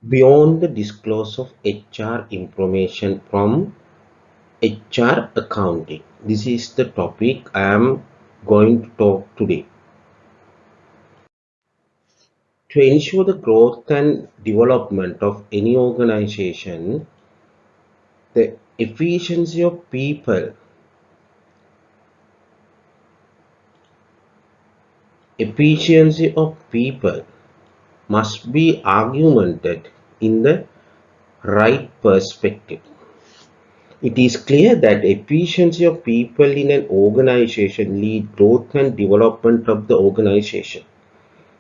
Beyond the disclosure of HR information from HR accounting. This is the topic I am going to talk today. To ensure the growth and development of any organization, the efficiency of people must be augmented in the right perspective. It is clear that efficiency of people in an organization lead growth and development of the organization.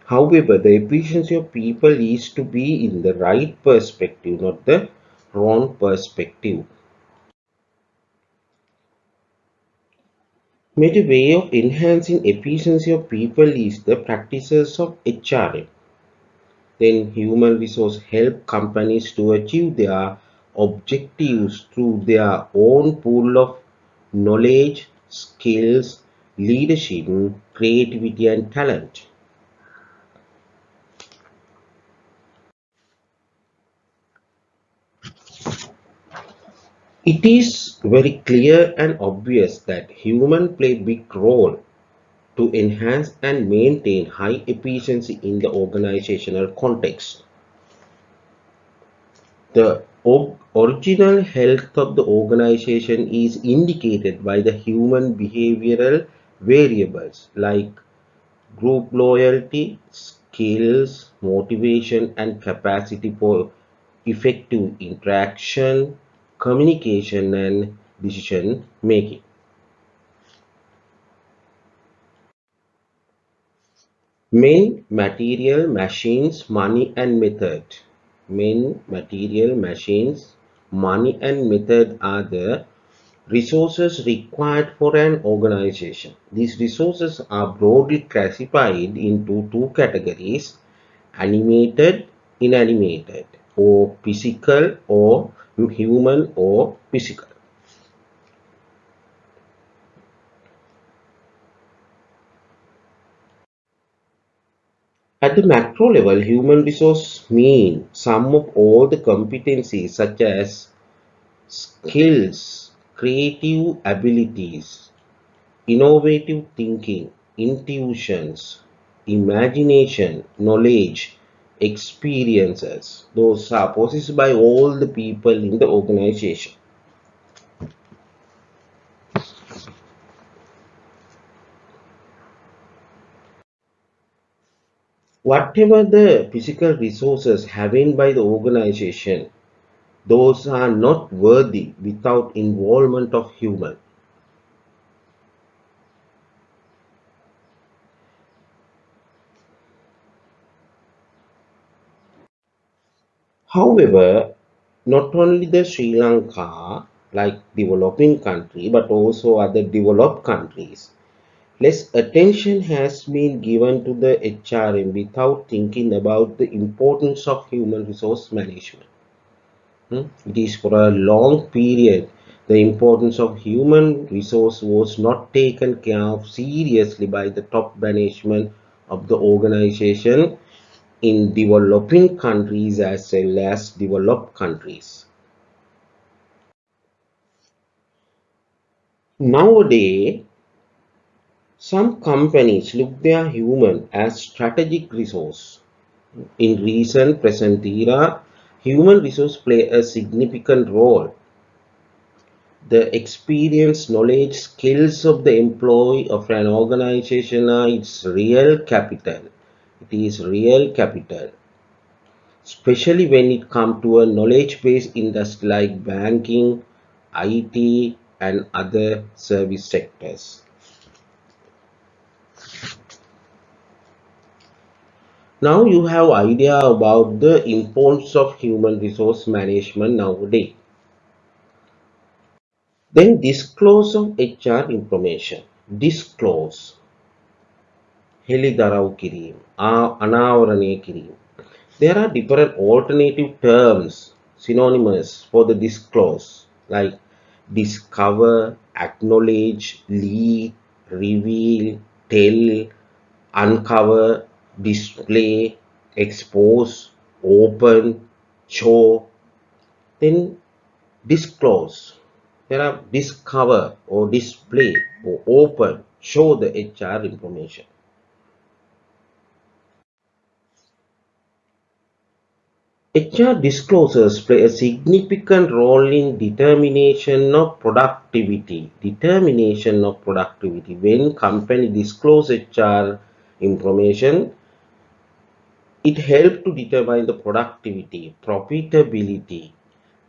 However, the efficiency of people is to be in the right perspective, not the wrong perspective. Major way of enhancing efficiency of people is the practices of HRM. Then human resource help companies to achieve their objectives through their own pool of knowledge, skills, leadership, creativity and talent. It is very clear and obvious that humans play a big role to enhance and maintain high efficiency in the organizational context. The original health of the organization is indicated by the human behavioral variables like group loyalty, skills, motivation, and capacity for effective interaction, communication, and decision making. Men, material, machines, money, and method. Men, material, machines, money, and method are the resources required for an organization. These resources are broadly classified into two categories: animated, inanimated, or physical or human or physical. At the macro level, human resource mean sum of all the competencies such as skills, creative abilities, innovative thinking, intuitions, imagination, knowledge, experiences. Those are possessed by all the people in the organization. Whatever the physical resources having by the organization, those are not worthy without involvement of human. However, not only the Sri Lanka, like developing country, but also other developed countries, less attention has been given to the HRM without thinking about the importance of human resource management. It is for a long period the importance of human resource was not taken care of seriously by the top management of the organization in developing countries as well as developed countries. Nowadays, some companies look their human as strategic resource. In recent present era, human resource play a significant role. The experience, knowledge, skills of the employee of an organization are its real capital. It is real capital, especially when it comes to a knowledge-based industry like banking, IT, and other service sectors. Now you have idea about the importance of human resource management nowadays. Then disclose of HR information. Disclose. හෙළිදරව් කිරීම, අනාවරණය කිරීම. There are different alternative terms, synonymous for the disclose, like discover, acknowledge, lead, reveal, tell, uncover, display, expose, open, show, then disclose. There are discover or display or open, show the HR information. HR disclosures play a significant role in determination of productivity. Determination of productivity. When company disclose HR information, it helps to determine the productivity, profitability,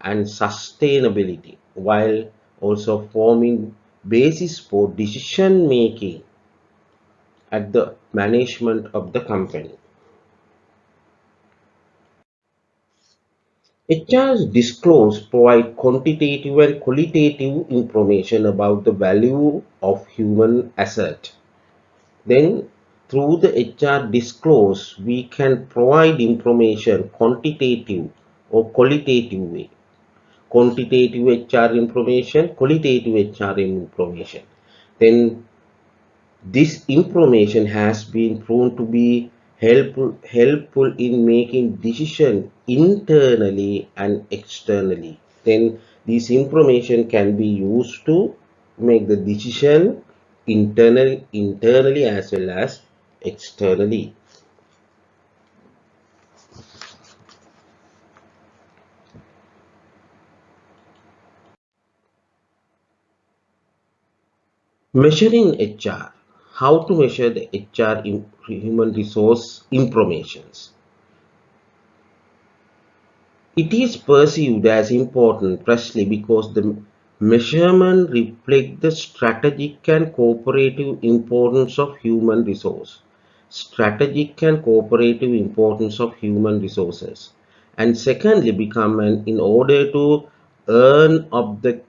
and sustainability, while also forming basis for decision making at the management of the company. HR's disclose provide quantitative and qualitative information about the value of human asset. Then through the HR disclose, we can provide information quantitative or qualitative way. Quantitative HR information, qualitative HR information. Then this information has been proven to be helpful in making decisions internally and externally. Then this information can be used to make the decision internally as well as externally. Measuring HR. How to measure the HR in human resource informations. It is perceived as important precisely because the measurement reflects the strategic and cooperative importance of human resource. Strategic and cooperative importance of human resources. And secondly, become an in order to earn up the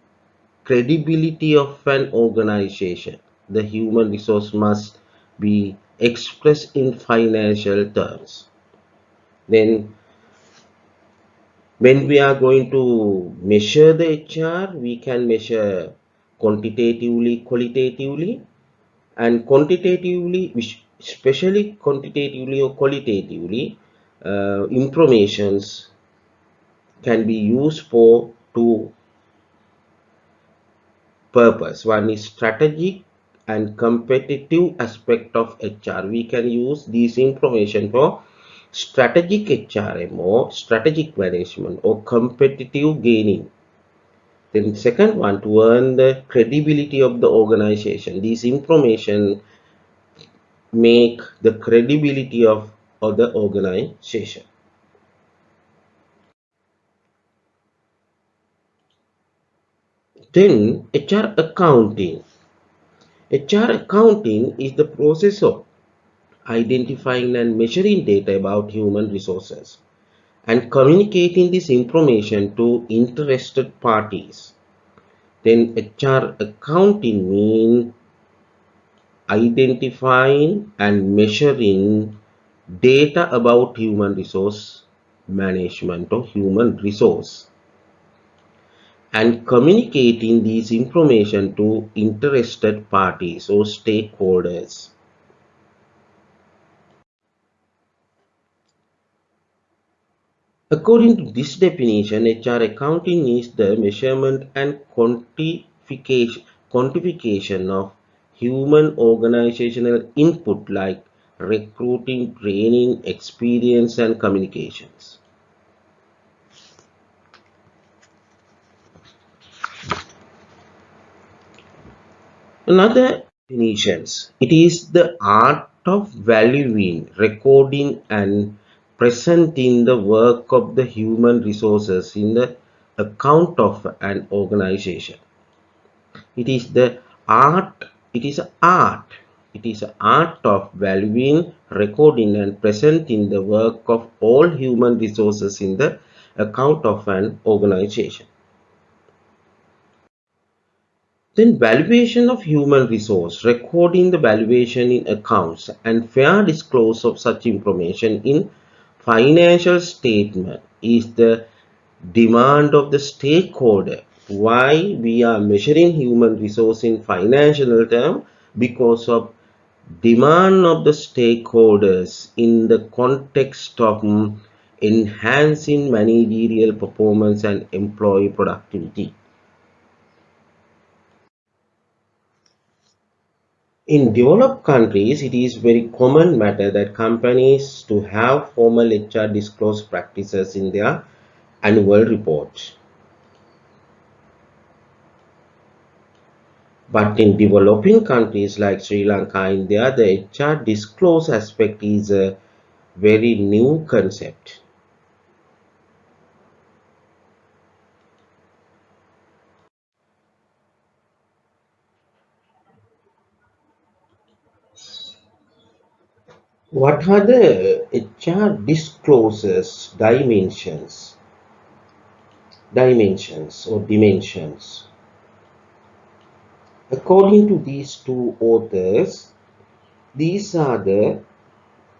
credibility of an organization, the human resource must be expressed in financial terms. Then when we are going to measure the HR, we can measure quantitatively, qualitatively, and quantitatively, especially quantitatively or qualitatively, informations can be used for two purpose. One is strategic and competitive aspect of HR. We can use this information for strategic HRM or strategic management or competitive gaining. Then second one, to earn the credibility of the organization. This information make the credibility of the organization. Then HR accounting. HR accounting is the process of identifying and measuring data about human resources and communicating this information to interested parties. Then HR accounting means identifying and measuring data about human resource management or human resource and communicating these information to interested parties or stakeholders. According to this definition, HR accounting is the measurement and quantification of human organizational input like recruiting, training, experience, and communications. Another definitions. It is the art of valuing, recording, and presenting the work of the human resources in the account of an organization. It is the art, it is a art. It is an art of valuing, recording, and presenting the work of all human resources in the account of an organization. Then valuation of human resource, recording the valuation in accounts and fair disclose of such information in financial statement is the demand of the stakeholder. Why we are measuring human resource in financial term? Because of demand of the stakeholders in the context of enhancing managerial performance and employee productivity. In developed countries, it is very common matter that companies to have formal HR disclose practices in their annual report. But in developing countries like Sri Lanka, India, the HR disclose aspect is a very new concept. What are the HR disclosures dimensions? According to these two authors, these are the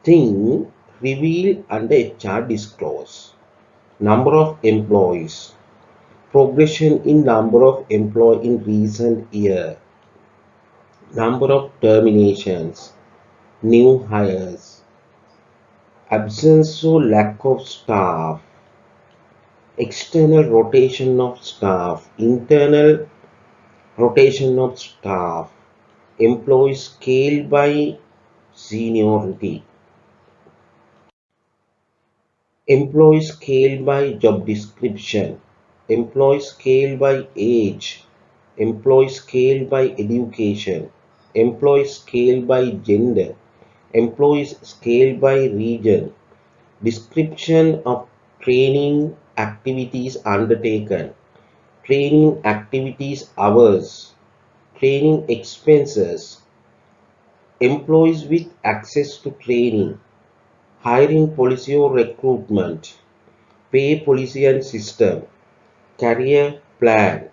things revealed under HR disclose. Number of employees, progression in number of employees in recent year, number of terminations, new hires, absence or lack of staff, external rotation of staff, internal rotation of staff, employee scale by seniority, employee scale by job description, employee scale by age, employee scale by education, employee scale by gender, employee scale by region, description of training activities undertaken, training activities hours, training expenses, employees with access to training, hiring policy or recruitment, pay policy and system, career plan,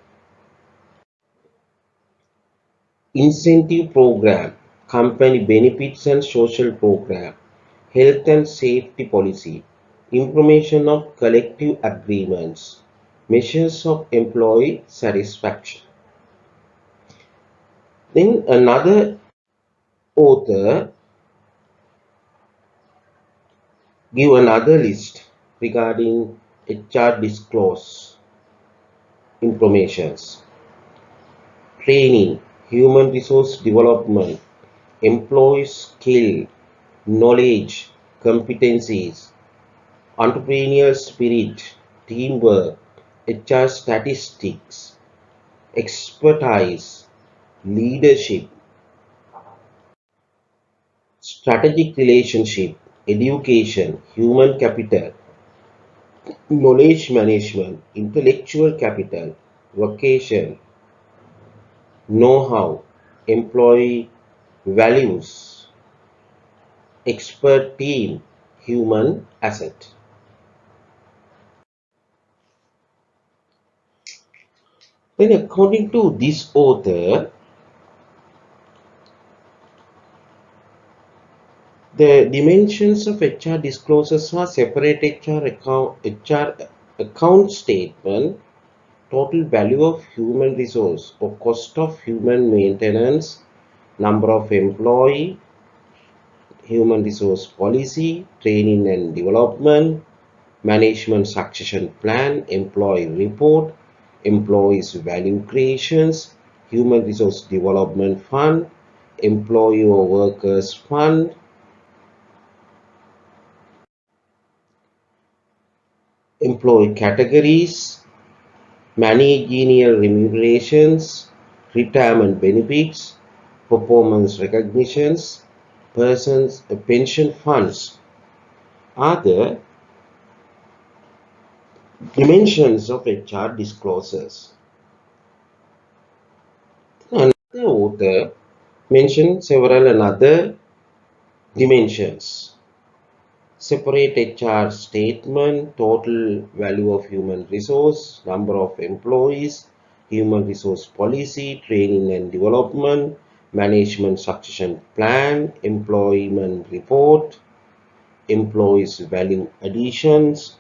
incentive program, company benefits and social program, health and safety policy, information of collective agreements, measures of employee satisfaction. Then another author give another list regarding HR disclose informations, training, human resource development, employee skill, knowledge, competencies, entrepreneurial spirit, teamwork, HR statistics, expertise, leadership, strategic relationship, education, human capital, knowledge management, intellectual capital, vocation, know-how, employee values, expert team, human asset. Then according to this author, the dimensions of HR disclosures are separate HR account statement, total value of human resource or cost of human maintenance, number of employee, human resource policy, training and development, management succession plan, employee report, employees value creations, human resource development fund, employee or workers fund, employee categories, managerial remunerations, retirement benefits, performance recognitions, persons pension funds are the dimensions of HR disclosures. Another author mentioned several another dimensions. Separate HR statement, total value of human resource, number of employees, human resource policy, training and development, management succession plan, employment report, employees value additions.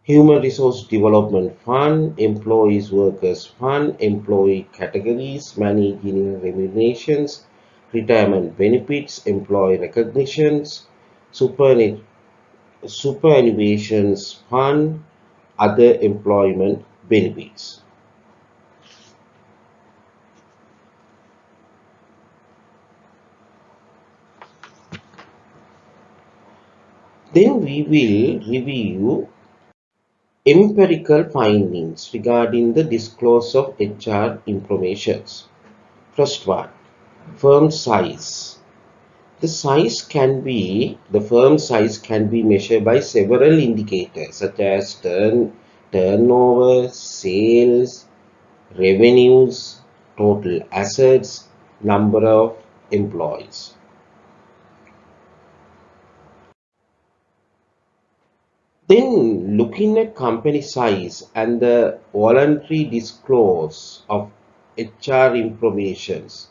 Human Resource Development Fund, Employees Workers Fund, Employee Categories, Managerial Remunerations, Retirement Benefits, Employee Recognitions, Superannuations Fund, other employment benefits. Then we will review empirical findings regarding the disclosure of HR information. First one, firm size. The firm size can be measured by several indicators such as turnover, sales, revenues, total assets, number of employees. Then looking at company size and the voluntary disclose of HR informations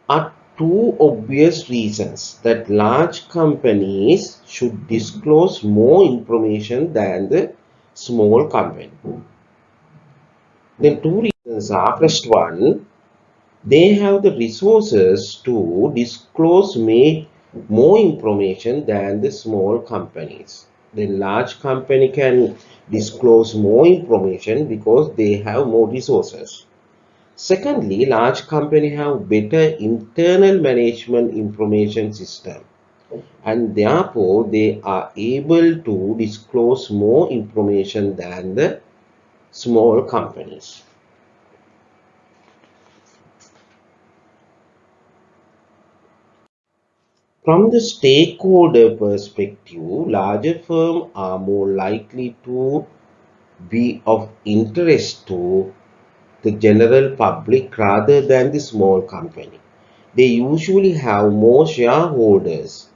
are two obvious reasons that large companies should disclose more information than the small company. Then two reasons are: first one, they have the resources to disclose more information than the small companies. The large company can disclose more information because they have more resources. Secondly, large companies have better internal management information system, and therefore they are able to disclose more information than the small companies. From the stakeholder perspective, larger firms are more likely to be of interest to the general public rather than the small company. They usually have more shareholders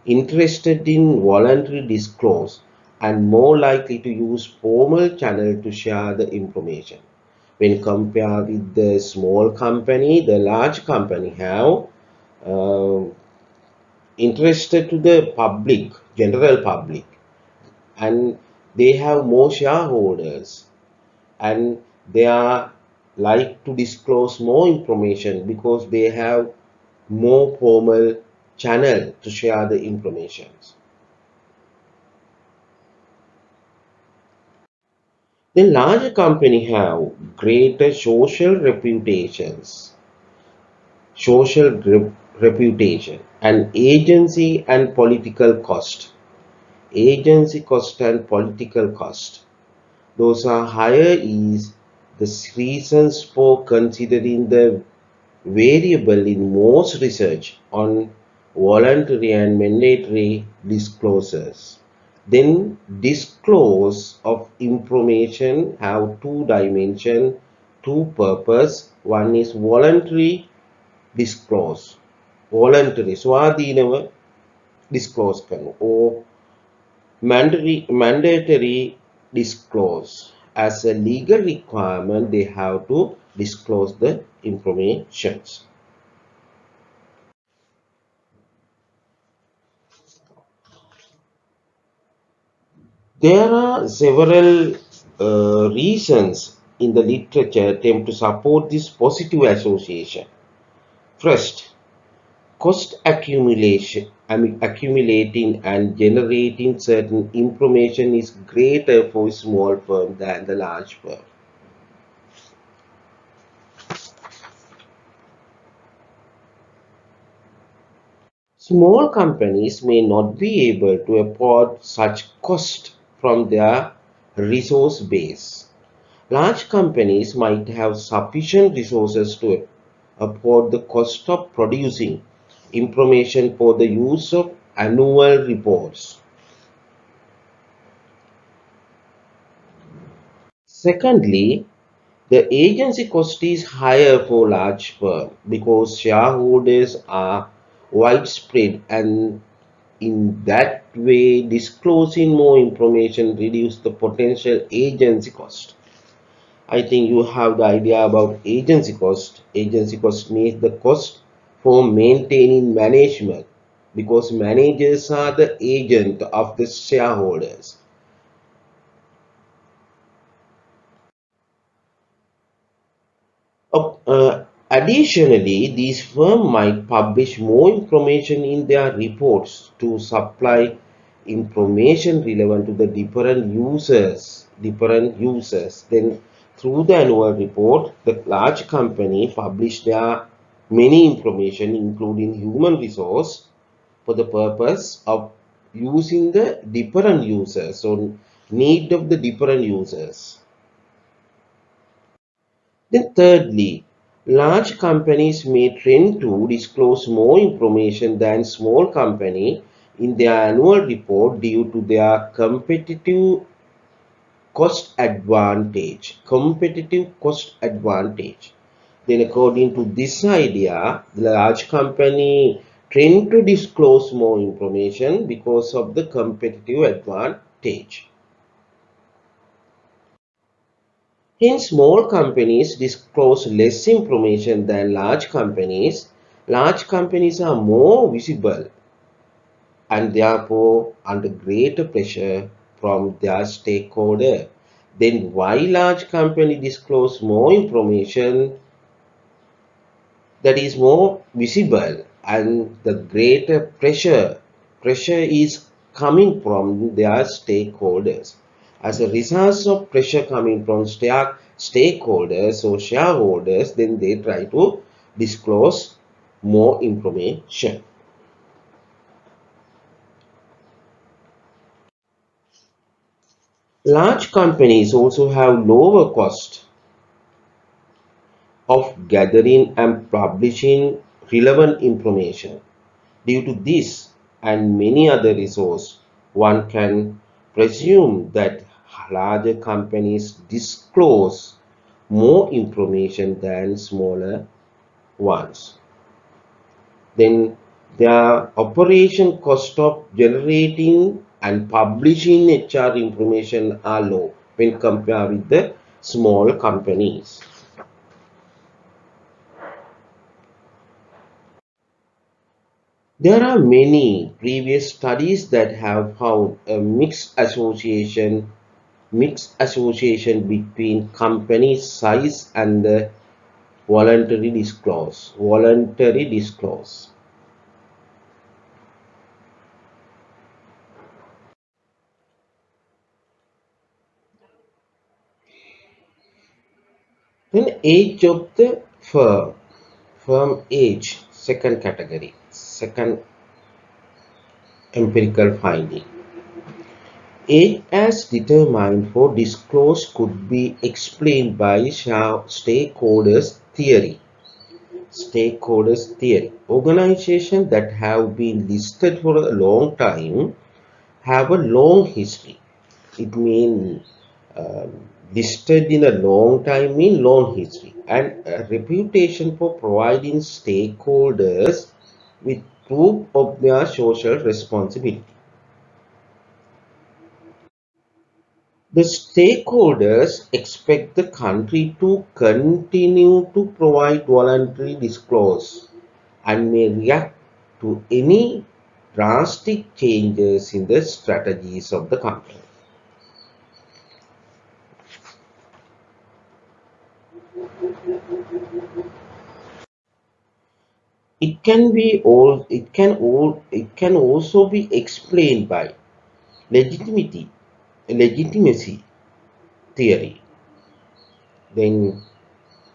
interested in voluntary disclose and more likely to use formal channel to share the information. When compared with the small company, the large company have uh, interested to the public, general public, and they have more shareholders, and they are like to disclose more information because they have more formal channel to share the information. The larger company have greater social reputation, and agency cost and political cost. Those are higher is the reasons for considering the variable in most research on voluntary and mandatory disclosures. Then disclose of information have two dimension, two purpose. One is voluntary disclose. Voluntary ස්වාධීනව disclose කරනවා. Or mandatory disclose. As a legal requirement, they have to disclose the information. There are several reasons in the literature attempt to support this positive association. First, cost accumulation. Accumulating and generating certain information is greater for a small firm than the large firm. Small companies may not be able to afford such cost from their resource base. Large companies might have sufficient resources to afford the cost of producing information for the use of annual reports. Secondly, the agency cost is higher for large firms because shareholders are widespread, and in that way disclosing more information reduces the potential agency cost. I think you have the idea about agency cost. Agency cost means the cost for maintaining management because managers are the agent of the shareholders. Additionally, these firms might publish more information in their reports to supply information relevant to the different users. Then, through the annual report, the large company publish their many information, including human resource, for the purpose of using the different users, so need of the different users. Then thirdly, large companies may tend to disclose more information than small company in their annual report due to their competitive cost advantage. Competitive cost advantage. Then according to this idea, the large company tend to disclose more information because of the competitive advantage. Hence, small companies disclose less information than large companies. Large companies are more visible and therefore under greater pressure from their stakeholder. Then why large companies disclose more information that is more visible and the greater pressure is coming from their stakeholders. As a result of pressure coming from stakeholders or shareholders, then they try to disclose more information. Large companies also have lower cost of gathering and publishing relevant information. Due to this and many other resources, one can presume that larger companies disclose more information than smaller ones. Then their operation cost of generating and publishing HR information are low when compared with the small companies. There are many previous studies that have found a mixed association between company size and the voluntary disclose. Voluntary disclose. Then age of the firm. Firm age, second category. Second empirical finding. Age as determined for disclose could be explained by stakeholders theory. Stakeholders theory. Organizations that have been listed for a long time have a long history. It means listed in a long time mean long history and a reputation for providing stakeholders with proof of their social responsibility. The stakeholders expect the country to continue to provide voluntary disclose and may react to any drastic changes in the strategies of the company. It can also be explained by legitimacy theory. Then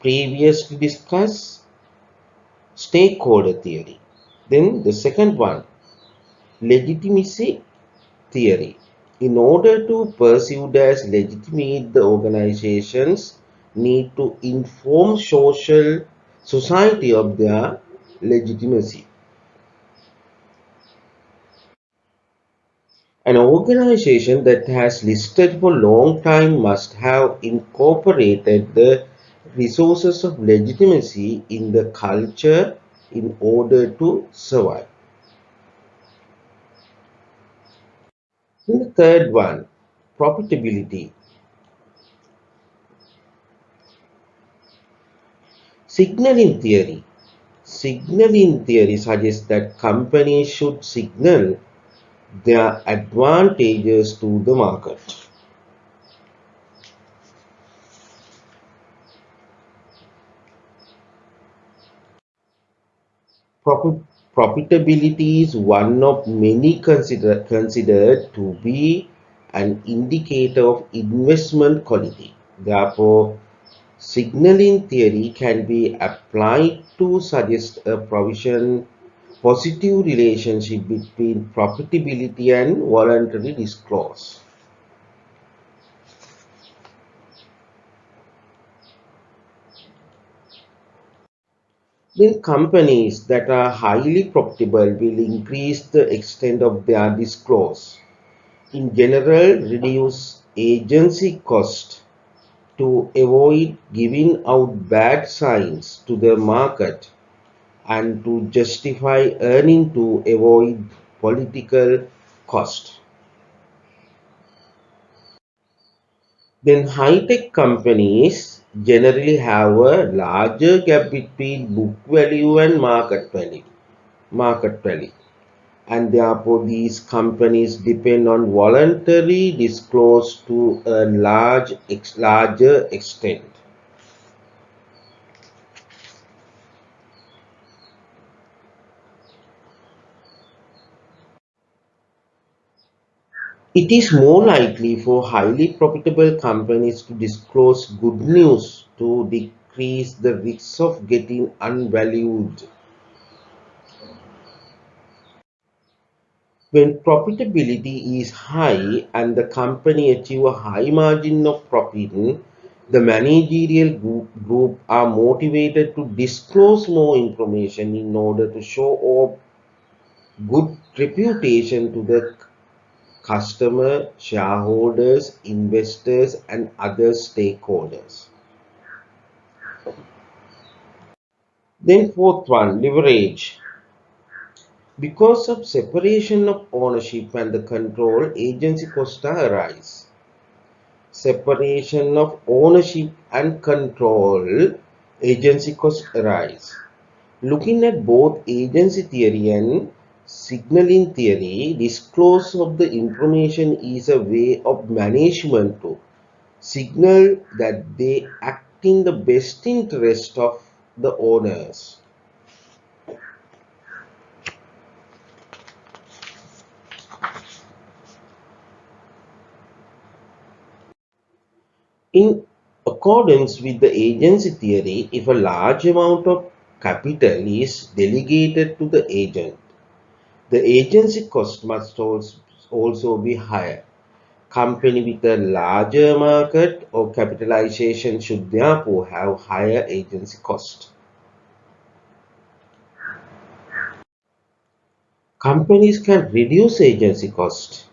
previously discussed stakeholder theory. Then the second one, legitimacy theory. In order to pursue as legitimate, the organizations need to inform society of their legitimacy. An organization that has listed for a long time must have incorporated the resources of legitimacy in the culture in order to survive. And the third one, profitability. Signaling theory. Signaling theory suggests that companies should signal their advantages to the market. Profit, Profitability is one of many considered to be an indicator of investment quality. Therefore, signaling theory can be applied to suggest a positive relationship between profitability and voluntary disclose. Then companies that are highly profitable will increase the extent of their disclose. In general, reduce agency cost to avoid giving out bad signs to the market and to justify earning to avoid political cost. Then high-tech companies generally have a larger gap between book value and market value, and therefore these companies depend on voluntary disclose to a larger extent. It is more likely for highly profitable companies to disclose good news to decrease the risks of getting unvalued. When profitability is high and the company achieve a high margin of profit, the managerial group are motivated to disclose more information in order to show off good reputation to the customer, shareholders, investors, and other stakeholders. Then fourth one, leverage. Because of separation of ownership and the control, agency costs arise. Separation of ownership and control, agency costs arise. Looking at both agency theory and signaling theory, disclose of the information is a way of management to signal that they act in the best interest of the owners. In accordance with the agency theory, if a large amount of capital is delegated to the agent, the agency cost must also be higher. Company with a larger market or capitalization should therefore have higher agency cost. Companies can reduce agency cost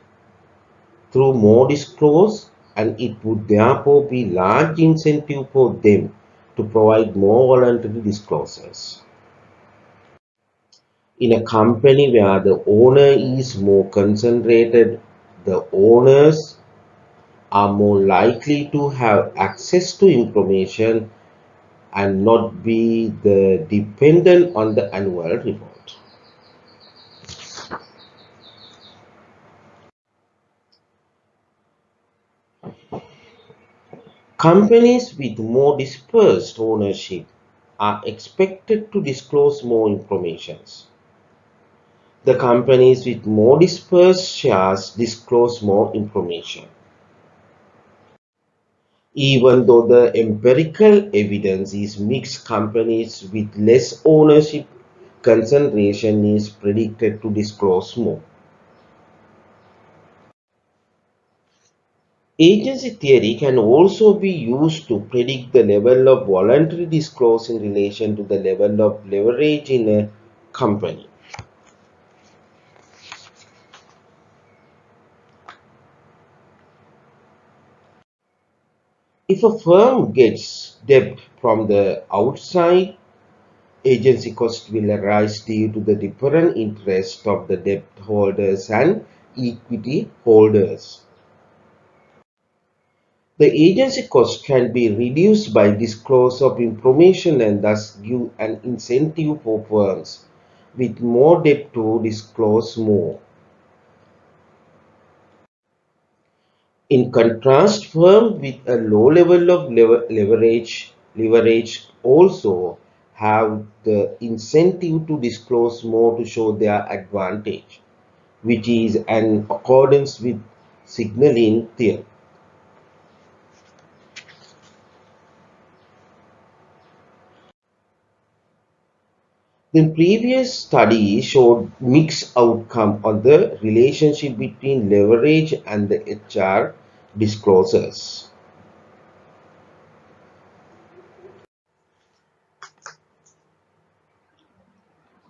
through more disclose, and it would therefore be large incentive for them to provide more voluntary disclosures. In a company where the owner is more concentrated, the owners are more likely to have access to information and not be the dependent on the annual report. Companies with more dispersed ownership are expected to disclose more information. The companies with more dispersed shares disclose more information. Even though the empirical evidence is mixed, companies with less ownership concentration is predicted to disclose more. Agency theory can also be used to predict the level of voluntary disclose in relation to the level of leverage in a company. If a firm gets debt from the outside, agency cost will arise due to the different interest of the debt holders and equity holders. The agency cost can be reduced by disclosure of information and thus give an incentive for firms with more debt to disclose more. In contrast, firms with a low level of leverage also have the incentive to disclose more to show their advantage, which is in accordance with signaling theory. The previous study showed mixed outcome on the relationship between leverage and the HR disclosures.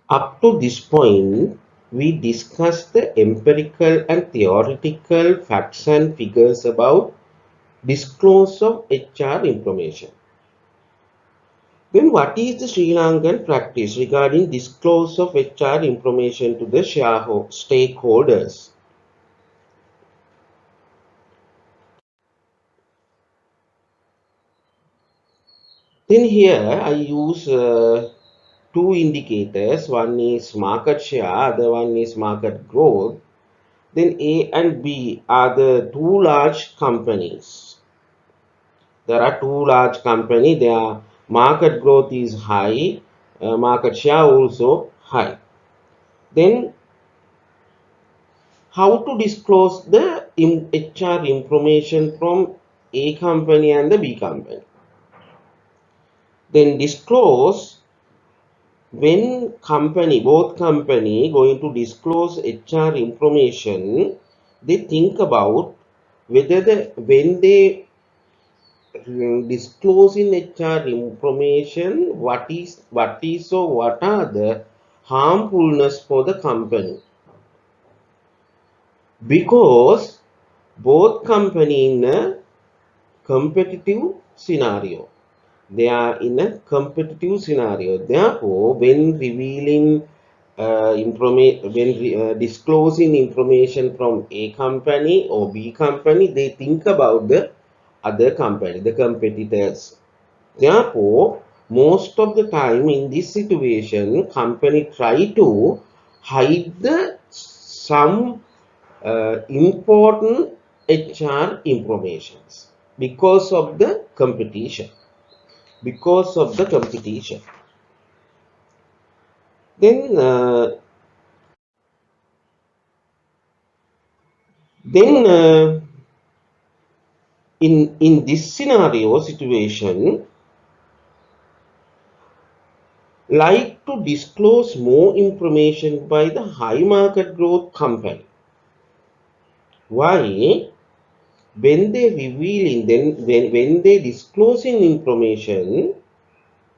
Up to this point, we discussed the empirical and theoretical facts and figures about disclose of HR information. Then what is the Sri Lankan practice regarding disclose of HR information to the stakeholders? Then here I use two indicators. One is market share, other one is market growth. Then A and B are the two large companies. There are two large companies. Their market growth is high, market share also high. Then how to disclose the HR information from A company and the B company? Then disclose when both company going to disclose HR information, they think about whether when they disclose in HR information, what are the harmfulness for the company, because both company in a competitive scenario. They are in a competitive scenario. Therefore, when revealing disclosing information from A company or B company, they think about the other company, the competitors. Therefore, most of the time in this situation, company try to hide some important HR informations because of the competition. Because of the competition. Then, uh, then in this scenario situation, like to disclose more information by the high market growth company. Why? When they revealing, then when they disclosing information,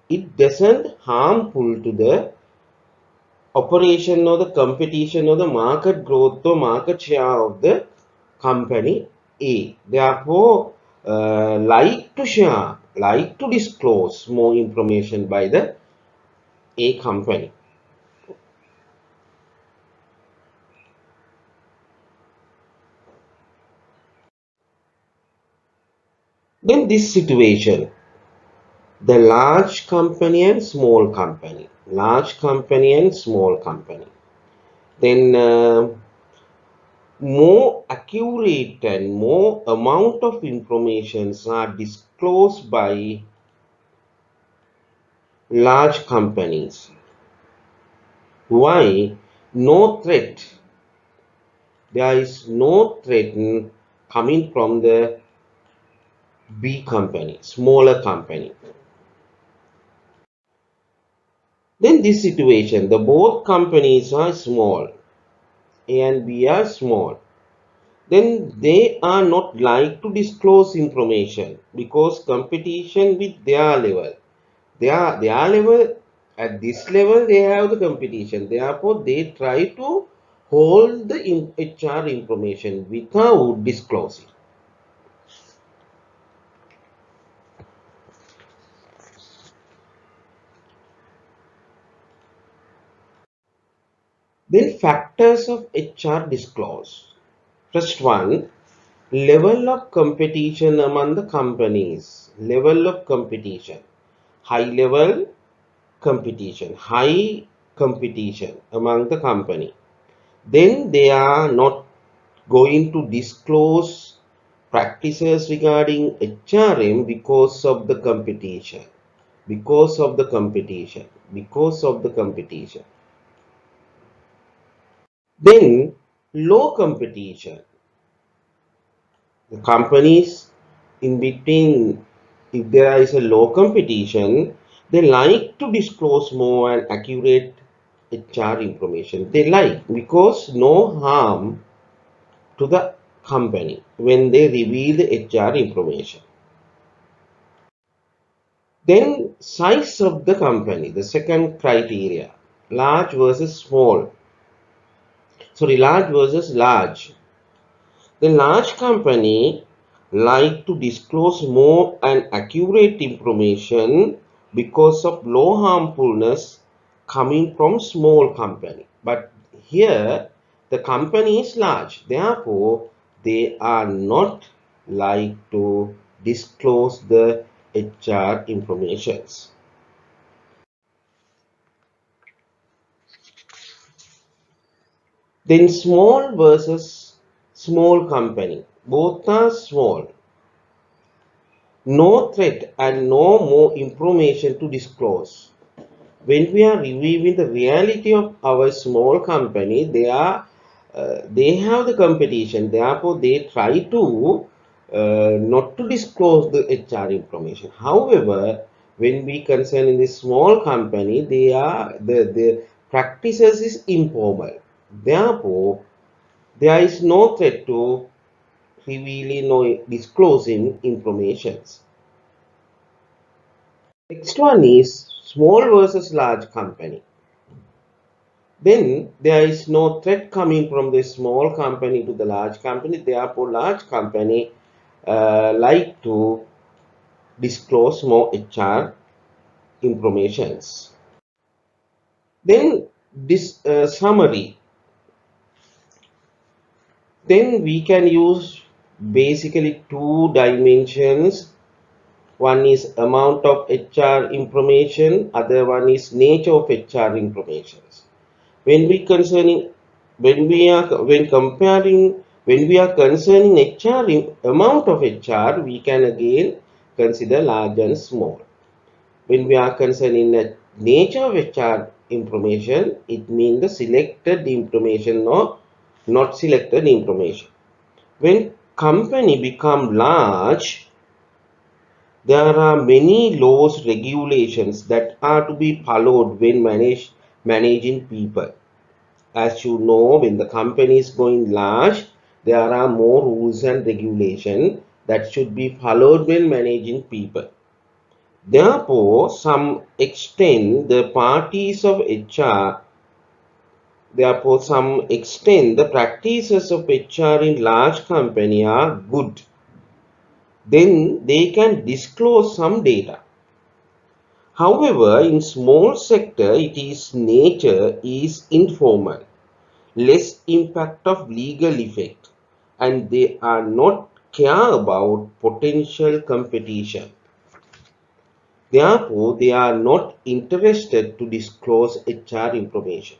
it doesn't harmful to the operation or the competition or the market growth or market share of the company A. Therefore, like to disclose more information by the A company. Then this situation, the large company and small company, large company and small company. Then more accurate and more amount of informations are disclosed by large companies. Why? No threat. There is no threat coming from the B company, smaller company. Then this situation, the both companies are small, A and B are small. Then they are not like to disclose information because competition with their level. Their level, at this level they have the competition. Therefore, they try to hold the HR information without disclosing. Then factors of HR disclose. First one, level of competition among the companies. Level of competition. High level competition. High competition among the company. Then they are not going to disclose practices regarding HRM because of the competition. because of the competition. Because of the competition. Then low competition. The companies in between, if there is a low competition, they like to disclose more and accurate HR information. They like because no harm to the company when they reveal the HR information. Then size of the company, the second criteria, large versus small. Sorry, large versus large. The large company like to disclose more and accurate information because of low harmfulness coming from small company. But here the company is large, therefore they are not like to disclose the HR informations. Then small versus small company. Both are small. No threat and no more information to disclose. When we are reviewing the reality of our small company, they have the competition. Therefore, they try to not to disclose the HR information. However, when we concern in the small company, the practices is informal. Therefore, there is no threat to revealing or disclosing informations. Next one is small versus large company. Then there is no threat coming from the small company to the large company. Therefore, large company like to disclose more HR informations. Then this summary. Then we can use basically two dimensions. One is amount of HR information, other one is nature of HR information. When we concerning when comparing when we are concerning HR amount of HR, we can again consider large and small. When we are concerning the nature of HR information, it means the selected information or not selected information. When company become large, there are many laws, regulations that are to be followed when managing people. As you know, when the company is going large, there are more rules and regulations that should be followed when managing people. Therefore, some extent the parties of HR, therefore, some extent the practices of HR in large company are good. Then they can disclose some data. However, in small sector, its nature is informal, less impact of legal effect, and they are not care about potential competition. Therefore, they are not interested to disclose HR information.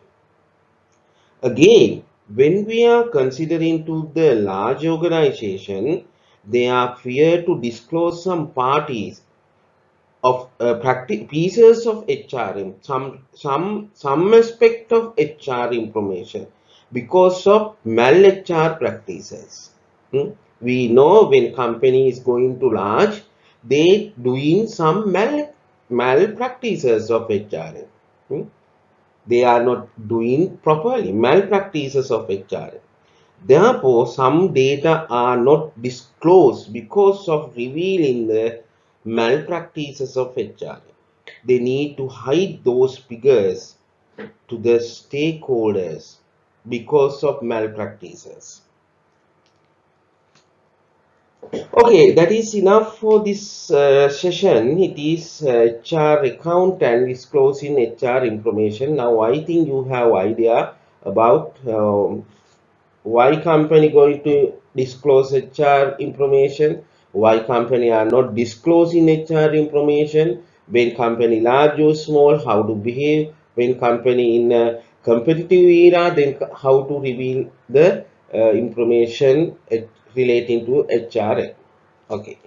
Again, when we are considering to the large organization, they are fear to disclose some parties of pieces of HRM, some aspect of HR information because of mal HR practices. We know when company is going to large, they doing some mal practices of HRM. They are not doing properly malpractices of HRM. Therefore, some data are not disclosed because of revealing the malpractices of HR. They need to hide those figures to the stakeholders because of malpractices. Okay, that is enough for this session. It is HR account and disclosing HR information. Now, I think you have idea about why company going to disclose HR information, why company are not disclosing HR information, when company large or small, how to behave, when company in a competitive era, then how to reveal the information relating to HR. Okay.